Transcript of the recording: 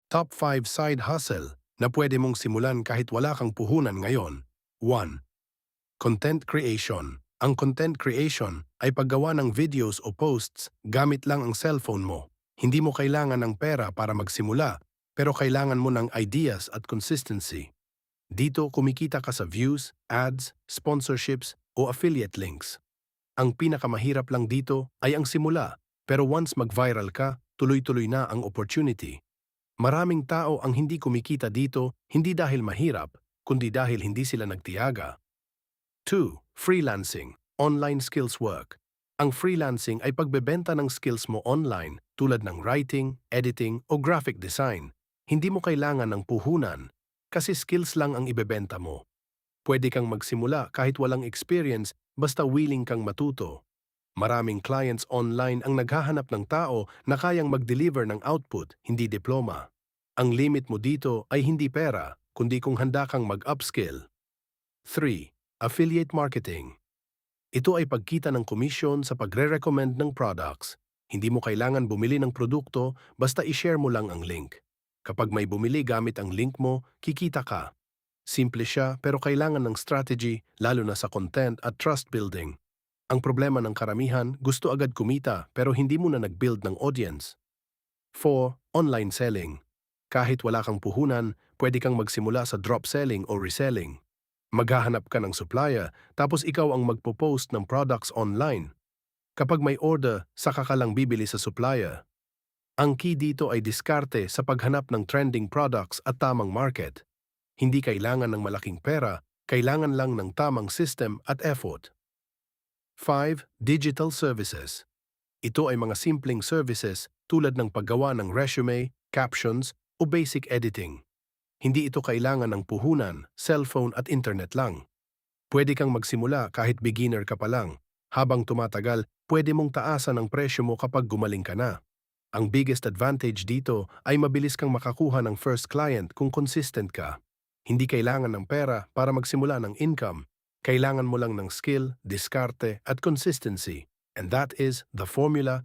Top 5 side hustle na pwede mong simulan kahit wala kang puhunan ngayon. 1. Content creation. Ang content creation ay paggawa ng videos o posts gamit lang ang cellphone mo. Hindi mo kailangan ng pera para magsimula, pero kailangan mo ng ideas at consistency. Dito kumikita ka sa views, ads, sponsorships o affiliate links. Ang pinakamahirap lang dito ay ang simula, pero once mag-viral ka, tuloy-tuloy na ang opportunity. Maraming tao ang hindi kumikita dito hindi dahil mahirap, kundi dahil hindi sila nagtiyaga. 2. Freelancing, online skills work. Ang freelancing ay pagbebenta ng skills mo online tulad ng writing, editing o graphic design. Hindi mo kailangan ng puhunan kasi skills lang ang ibebenta mo. Pwede kang magsimula kahit walang experience basta willing kang matuto. Maraming clients online ang naghahanap ng tao na kayang mag-deliver ng output, hindi diploma. Ang limit mo dito ay hindi pera, kundi kung handa kang mag-upskill. 3. Affiliate marketing. Ito ay pagkita ng komisyon sa pagre-recommend ng products. Hindi mo kailangan bumili ng produkto, basta i-share mo lang ang link. Kapag may bumili gamit ang link mo, kikita ka. Simple siya pero kailangan ng strategy, lalo na sa content at trust building. Ang problema ng karamihan, gusto agad kumita pero hindi mo na nag-build ng audience. 4. Online selling. Kahit wala kang puhunan, pwede kang magsimula sa drop selling o reselling. Maghahanap ka ng supplier, tapos ikaw ang magpo-post ng products online. Kapag may order, saka ka lang bibili sa supplier. Ang key dito ay diskarte sa paghanap ng trending products at tamang market. Hindi kailangan ng malaking pera, kailangan lang ng tamang system at effort. 5. Digital services. Ito ay mga simpleng services tulad ng paggawa ng resume, captions, o basic editing. Hindi ito kailangan ng puhunan, cellphone at internet lang. Pwede kang magsimula kahit beginner ka pa lang. Habang tumatagal, pwede mong taasan ang presyo mo kapag gumaling ka na. Ang biggest advantage dito ay mabilis kang makakuha ng first client kung consistent ka. Hindi kailangan ng pera para magsimula ng income. Kailangan mo lang ng skill, diskarte at consistency. And that is the formula